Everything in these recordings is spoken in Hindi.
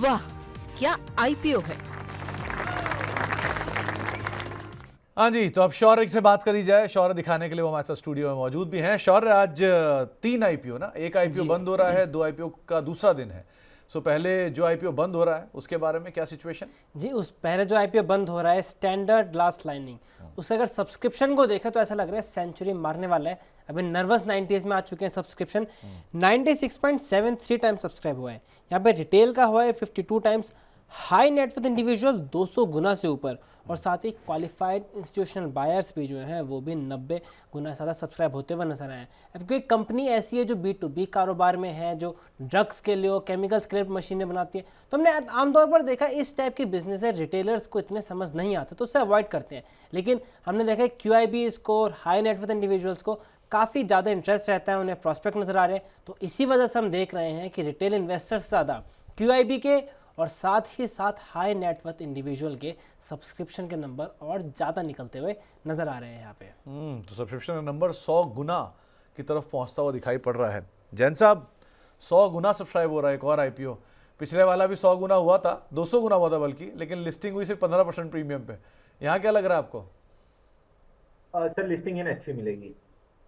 वाह, क्या आईपीओ है। हाँ जी, तो अब शौर्य से बात करी जाए। शौर्य दिखाने के लिए वो हमारे साथ स्टूडियो में मौजूद भी हैं। शौर्य, आज 3 आईपीओ ना, एक आईपीओ बंद हो रहा है, 2 आईपीओ का दूसरा दिन है। सो पहले जो आईपीओ बंद हो रहा है उसके बारे में क्या सिचुएशन? जी, उस पहले जो आईपीओ बंद हो रहा है स्टैंडर्ड ग्लास लाइनिंग, उससे अगर सब्सक्रिप्शन को देखें तो ऐसा लग रहा है सेंचुरी मारने वाला है। अभी नर्वस 90s में आ चुके हैं सब्सक्रिप्शन, 96.73 टाइम्स सब्सक्राइब हुआ है। यहाँ पे रिटेल का हुआ है 52 टाइम्स, हाई नेटवर्थ इंडिविजुअल 200 गुना से ऊपर, और साथ ही क्वालिफाइड इंस्टीट्यूशनल बायर्स भी जो हैं वो भी 90 गुना ज़्यादा सब्सक्राइब होते हुए नजर आए हैं। अब कोई कंपनी ऐसी है जो B2B कारोबार में है, जो ड्रग्स के लिए, केमिकल्स के लिए मशीनें बनाती है, तो हमने आमतौर पर देखा इस टाइप की बिजनेस है रिटेलर्स को इतने समझ नहीं आते तो उससे अवॉइड करते हैं। लेकिन हमने देखा है QIB score, high net worth individuals को काफ़ी ज़्यादा इंटरेस्ट रहता है, उन्हें प्रॉस्पेक्ट नजर आ रहे हैं। तो इसी वजह से हम देख रहे हैं कि रिटेल इन्वेस्टर्स ज़्यादा QIB के और साथ ही साथ हाई नेटवर्थ इंडिविजुअल के सब्सक्रिप्शन के नंबर और ज़्यादा निकलते हुए नजर आ रहे हैं यहाँ पे। तो सब्सक्रिप्शन का नंबर 100 गुना की तरफ पहुंचता हुआ दिखाई पड़ रहा है। जैन साहब, 100 गुना सब्सक्राइब हो रहा है एक और आईपीओ। पिछले वाला भी 100 गुना हुआ था, 200 गुना हुआ था बल्कि, लेकिन लिस्टिंग हुई सिर्फ 15% प्रीमियम पे। यहाँ क्या लग रहा है आपको? सर, लिस्टिंग गेन अच्छी मिलेगी,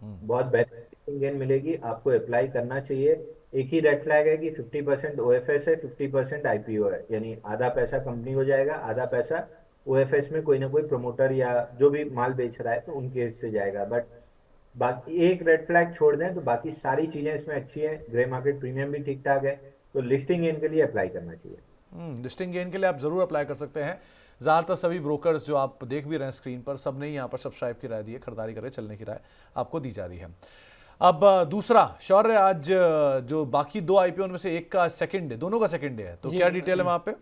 बहुत बेहतर लिस्टिंग गेन मिलेगी, आपको अप्लाई करना चाहिए। एक ही रेड फ्लैग है कि 50% OFS है, 50% IPO है, यानी आधा पैसा कंपनी को जाएगा, आधा पैसा OFS में कोई ना कोई प्रमोटर या जो भी माल बेच रहा है तो उनके हिस्से जाएगा। बट बाकी एक रेड फ्लैग छोड़ दें तो बाकी सारी चीजें इसमें अच्छी है। ग्रे मार्केट प्रीमियम भी ठीक ठाक है, तो लिस्टिंग गेन के लिए अप्लाई करना चाहिए। लिस्टिंग गेन के लिए आप जरूर अप्लाई कर सकते हैं। ज़्यादातर सभी ब्रोकर्स जो आप देख भी रहे हैं स्क्रीन पर, सब ने यहाँ पर सब्सक्राइब की राय दी है, खरीदारी करें चलने की राय आपको दी जा रही है। अब दूसरा शौर्य, आज जो बाकी 2 आईपीओ में से एक का सेकंड डे, दोनों का सेकंड डे है, तो क्या डिटेल है वहाँ पे?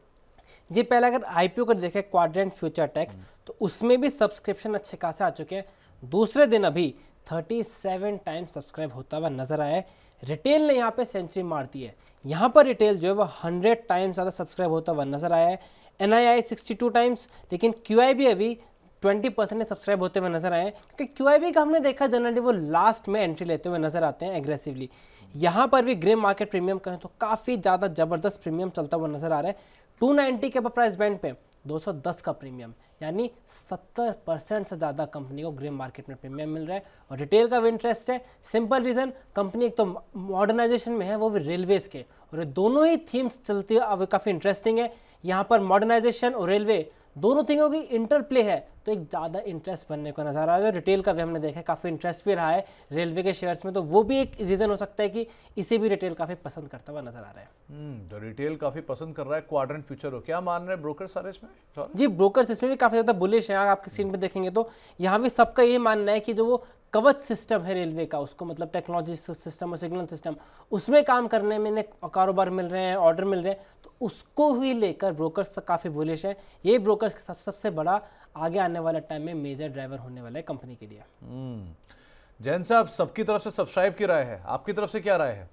जी, पहले अगर आईपीओ को देखें क्वाड्रेंट फ्यूचर टेक, तो उसमें भी सब्सक्रिप्शन अच्छे खासे आ चुके हैं। दूसरे दिन अभी 37 टाइम्स सब्सक्राइब होता हुआ नजर आया है। रिटेल ने यहाँ पे सेंचुरी मार दी है। यहाँ पर रिटेल जो है वो 100 टाइम्स ज़्यादा सब्सक्राइब होता हुआ नजर आया है। NII 62 टाइम्स, लेकिन QIB अभी 20% सब्सक्राइब होते हुए नजर आए हैं, क्योंकि QIB का हमने देखा जनरली वो लास्ट में एंट्री लेते हुए नजर आते हैं एग्रेसिवली। यहाँ पर भी ग्रे मार्केट प्रीमियम कहें तो काफ़ी ज़्यादा ज़बरदस्त प्रीमियम चलता हुआ नजर आ रहा है। 290 के प्राइस बैंड पे 210 का प्रीमियम, यानी 70% से ज़्यादा कंपनी को ग्रे मार्केट में प्रीमियम मिल रहा है। और रिटेल का भी इंटरेस्ट है, सिंपल रीज़न, कंपनी एक तो मॉडर्नाइजेशन में है, वो भी रेलवेज़ के, और ये दोनों ही थीम्स चलती है, काफ़ी इंटरेस्टिंग है। यहाँ पर मॉडर्नाइजेशन और रेलवे दोनों थिंगों की इंटरप्ले है, तो एक ज़्यादा इंटरेस्ट बनने को नजर आ रहा है। रिटेल का भी हमने देखा है काफ़ी इंटरेस्ट भी रहा है रेलवे के शेयर्स में, तो वो भी एक रीज़न हो सकता है कि इसे भी रिटेल काफ़ी पसंद करता हुआ नजर आ रहा है। तो रिटेल काफ़ी पसंद कर रहा है क्वाड्रेंट फ्यूचर हो। क्या मान रहे हैं ब्रोकर सारे इसमें? जी, ब्रोकर्स इसमें भी काफ़ी ज़्यादा बुलिश हैं। आपके स्क्रीन पे देखेंगे तो यहाँ भी सबका ये मानना है कि जो वो कवच सिस्टम है रेलवे का, उसको मतलब टेक्नोलॉजी सिस्टम और सिग्नल सिस्टम, उसमें काम करने में इन्हें कारोबार मिल रहे हैं, ऑर्डर मिल रहे हैं, तो उसको ही लेकर ब्रोकर्स काफ़ी बुलिश है। ये ब्रोकर्स के सबसे बड़ा आगे आने वाले टाइम में मेजर ड्राइवर होने वाला है कंपनी के लिए। जैन साहब, सबकी तरफ से सब्सक्राइब की राय है, आपकी तरफ से क्या राय है?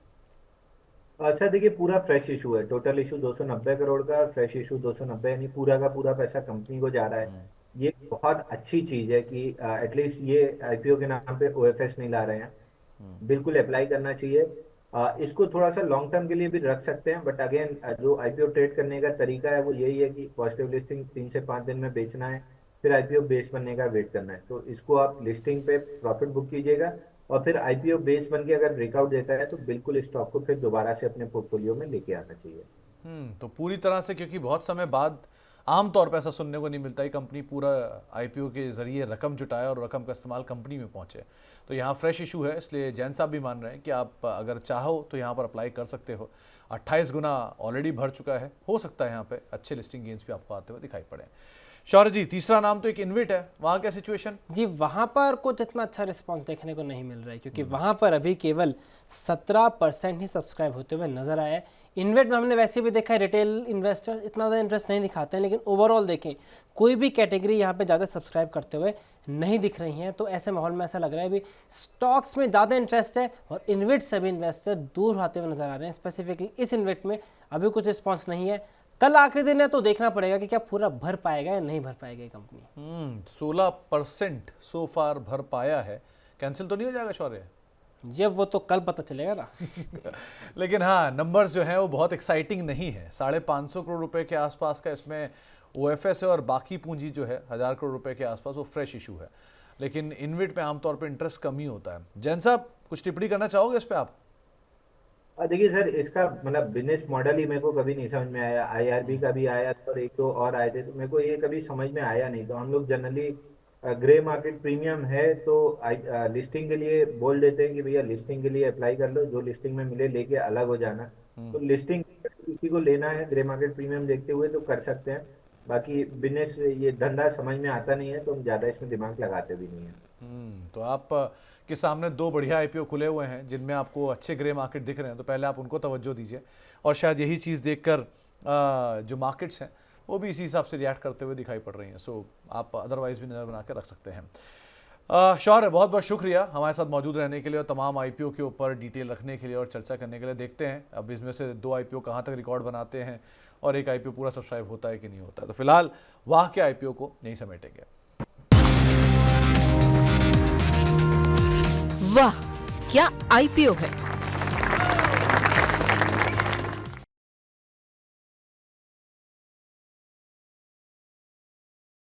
अच्छा, देखिए, पूरा फ्रेश इशू है। टोटल इशू 290 करोड़ का, फ्रेश इशू 290, यानी पूरा का पूरा पैसा कंपनी को जा रहा है। ये बहुत अच्छी चीज है कि एटलीस्ट ये आईपीओ के नाम पे OFS नहीं ला रहे हैं। बिल्कुल अप्लाई करना चाहिए। इसको थोड़ा सा लॉन्ग टर्म के लिए भी रख सकते हैं, बट अगेन जो आईपीओ ट्रेड करने का तरीका है वो यही है कि पॉजिटिव लिस्टिंग 3 से 5 दिन में बेचना है, फिर आईपीओ बेस बनने का वेट करना है। तो इसको आप लिस्टिंग पे प्रॉफिट बुक कीजिएगा, और फिर आईपीओ बेस बन के अगर ब्रेकआउट देता है तो बिल्कुल स्टॉक को फिर दोबारा से अपने पोर्टफोलियो में लेके आना चाहिए। तो पूरी तरह से, क्योंकि बहुत समय बाद आमतौर पर ऐसा सुनने को नहीं मिलता है कंपनी पूरा आईपीओ के जरिए रकम जुटाए और रकम का इस्तेमाल कंपनी में पहुंचे, तो यहाँ फ्रेश इशू है। इसलिए जैन साहब भी मान रहे हैं कि आप अगर चाहो तो यहाँ पर अप्लाई कर सकते हो। 28 गुना ऑलरेडी भर चुका है, हो सकता है यहाँ पे अच्छे लिस्टिंग गेंस भी आपको आते हुए दिखाई पड़े। शौर्य जी, तीसरा नाम तो एक इनविट है, वहाँ क्या सिचुएशन? जी, वहाँ पर कुछ इतना अच्छा रिस्पांस देखने को नहीं मिल रहा है, क्योंकि वहाँ पर अभी केवल 17% ही सब्सक्राइब होते हुए नजर आया है। इन्वेट में हमने वैसे भी देखा है रिटेल इन्वेस्टर इतना ज़्यादा इंटरेस्ट नहीं दिखाते हैं, लेकिन ओवरऑल देखें कोई भी कैटेगरी यहाँ पे ज़्यादा सब्सक्राइब करते हुए नहीं दिख रही हैं। तो ऐसे माहौल में ऐसा लग रहा है अभी स्टॉक्स में ज़्यादा इंटरेस्ट है और इन्वेट से भी इन्वेस्टर दूर होते हुए नजर आ रहे हैं। स्पेसिफिकली इस इन्वेट में अभी कुछ रिस्पॉन्स नहीं है। कल आखिरी दिन है तो देखना पड़ेगा कि क्या पूरा भर पाएगा या नहीं भर पाएगा ये कंपनी। 16% सो फार भर पाया है, कैंसिल तो नहीं हो जाएगा शौर्य? जब वो तो कल पता चलेगा ना। लेकिन हाँ, नंबर्स जो हैं वो बहुत एक्साइटिंग नहीं है। 550 करोड़ रुपए के आसपास का इसमें ओएफएस है और बाकी पूंजी जो है 1000 करोड़ रुपए के आसपास वो फ्रेश इशू है। लेकिन इनविट पे आमतौर पे इंटरेस्ट कम ही होता है। जैन साहब, कुछ टिप्पणी करना चाहोगे इस पे आप? देखिए सर, इसका मतलब बिजनेस मॉडल ही मेरे को कभी नहीं समझ में आया। आईआरबी का भी आया था और एक दो और आए थे, तो मेरे को ये कभी समझ में आया नहीं। तो हम लोग जनरली ग्रे मार्केट प्रीमियम है तो लिस्टिंग के लिए बोल देते हैं कि भैया लिस्टिंग के लिए अप्लाई कर लो, जो लिस्टिंग में मिले लेके अलग हो जाना। तो लिस्टिंग किसी को लेना है ग्रे मार्केट प्रीमियम देखते हुए तो कर सकते हैं। बाकी बिजनेस ये धंधा समझ में आता नहीं है तो हम ज़्यादा इसमें दिमाग लगाते भी नहीं है। तो आप के सामने दो बढ़िया आईपीओ खुले हुए हैं जिनमें आपको अच्छे ग्रे मार्केट दिख रहे हैं, तो पहले आप उनको तवज्जो दीजिए और शायद यही चीज़ देखकर जो मार्केट्स हैं वो भी इसी हिसाब से रिएक्ट करते हुए दिखाई पड़ रही हैं। सो आप अदरवाइज भी नज़र बना के रख सकते हैं। शौर्य, बहुत बहुत शुक्रिया हमारे साथ मौजूद रहने के लिए और तमाम आईपीओ के ऊपर डिटेल रखने के लिए और चर्चा करने के लिए। देखते हैं अब इसमें से 2 आईपीओ कहाँ तक रिकॉर्ड बनाते हैं और एक आईपीओ पूरा सब्सक्राइब होता है कि नहीं होता है। तो फिलहाल वाह के आईपीओ को यहीं समेटेंगे। वाह क्या आईपीओ है।